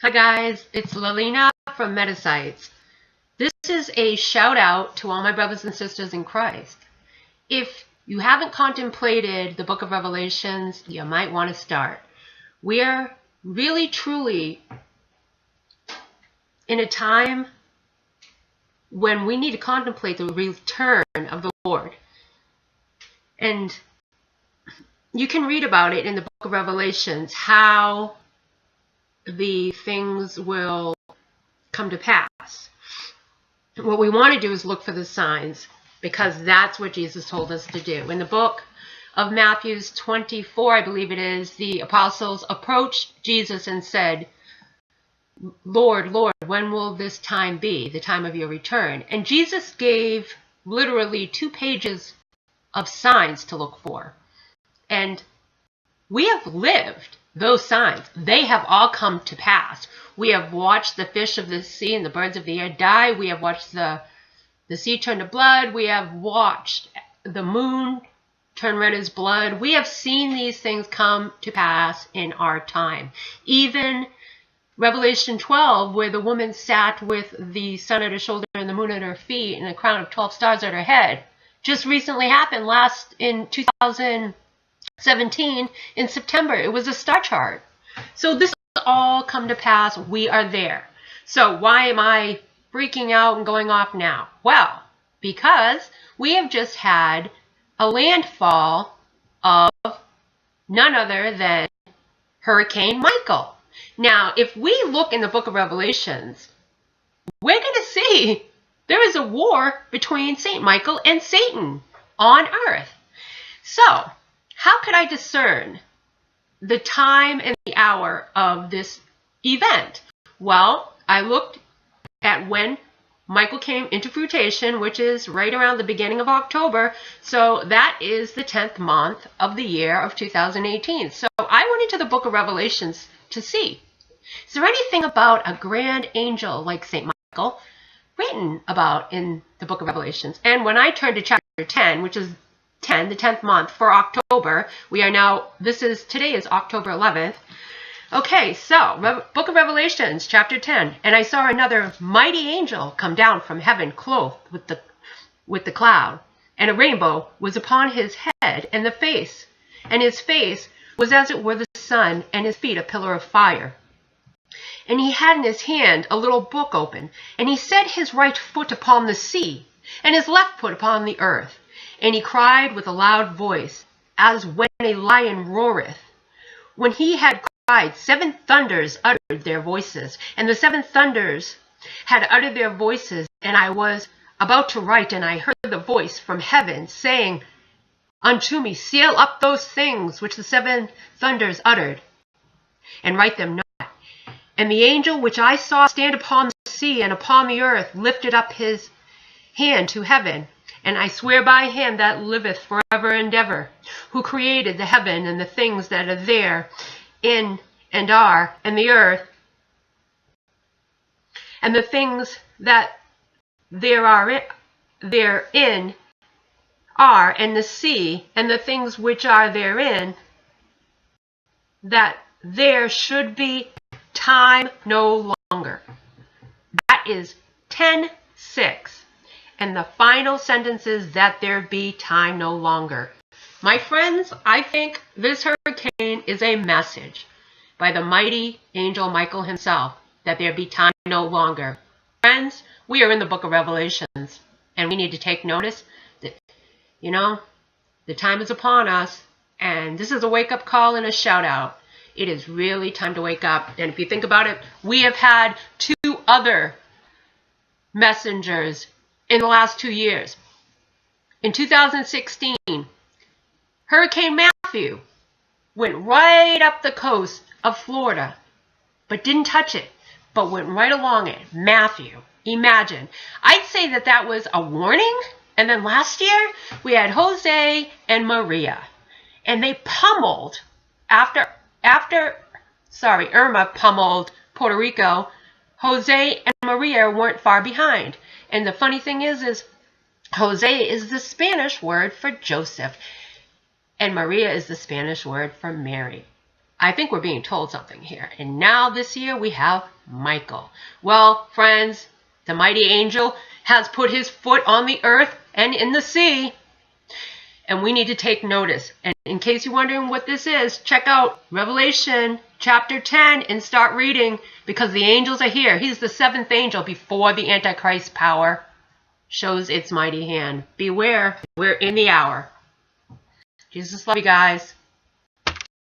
Hi guys, it's La-lena from Metasites. This is a shout out to all my brothers and sisters in Christ. If you haven't contemplated the book of Revelations, you might want to start. We're really truly in a time when we need to contemplate the return of the Lord. And you can read about it in the book of Revelations, how the things will come to pass. What we want to do is look for the signs, because that's what Jesus told us to do. In the book of Mathew 24, I believe it is, the apostles approached Jesus and said, Lord, Lord, when will this time be, the time of your return? And Jesus gave literally 2 pages of signs to look for. And we have lived those signs. They have all come to pass. We have watched the fish of the sea and the birds of the air die. We have watched the sea turn to blood. We have watched the moon turn red as blood. We have seen these things come to pass in our time. Even Revelation 12, where the woman sat with the sun at her shoulder and the moon at her feet and a crown of 12 stars at her head, just recently happened in 2017 in September. It was a star chart. So this has all come to pass. We are there. So why am I freaking out and going off now? Well, because we have just had a landfall of none other than Hurricane Michael. Now, if we look in the book of Revelations, we're going to see there is a war between Saint Michael and Satan on earth. So, how could I discern the time and the hour of this event? Well, I looked at when Michael came into fruition, which is right around the beginning of October. So that is the 10th month of the year of 2018. So I went into the book of Revelations to see, is there anything about a grand angel like St. Michael written about in the book of Revelations? And when I turned to chapter 10, which is the 10th month for October, today is October 11th. Okay, so book of Revelations, chapter 10. And I saw another mighty angel come down from heaven, clothed with the cloud, and a rainbow was upon his head, and his face was as it were the sun, and his feet a pillar of fire. And he had in his hand a little book open, and he set his right foot upon the sea, and his left foot upon the earth. And he cried with a loud voice, as when a lion roareth. When he had cried, 7 thunders uttered their voices, and the 7 thunders had uttered their voices, and I was about to write, and I heard the voice from heaven, saying unto me, seal up those things which the 7 thunders uttered, and write them not. And the angel which I saw stand upon the sea and upon the earth lifted up his hand to heaven, and I swear by him that liveth forever and ever, who created the heaven and the things that are therein and are, and the earth, and the things that therein are, and the sea, and the things which are therein, that there should be time no longer. That is 10:6. And the final sentence is that there be time no longer. My friends, I think this hurricane is a message by the mighty angel Michael himself, that there be time no longer. Friends, we are in the book of Revelations, and we need to take notice that, the time is upon us, and this is a wake-up call and a shout-out. It is really time to wake up. And if you think about it, we have had 2 other messengers in the last 2 years. In 2016, Hurricane Mathew went right up the coast of Florida, but didn't touch it, but went right along it. Mathew, imagine. I'd say that was a warning. And then last year, we had Jose and Maria, and they pummeled, Irma pummeled Puerto Rico. Jose and Maria weren't far behind. And the funny thing is Jose is the Spanish word for Joseph, and Maria is the Spanish word for Mary. I think we're being told something here. And now this year we have Michael. Well, friends, the mighty angel has put his foot on the earth and in the sea. And we need to take notice. And in case you're wondering what this is, check out Revelation chapter 10 and start reading, because the angels are here. He's the seventh angel before the Antichrist power shows its mighty hand. Beware, we're in the hour. Jesus love you guys.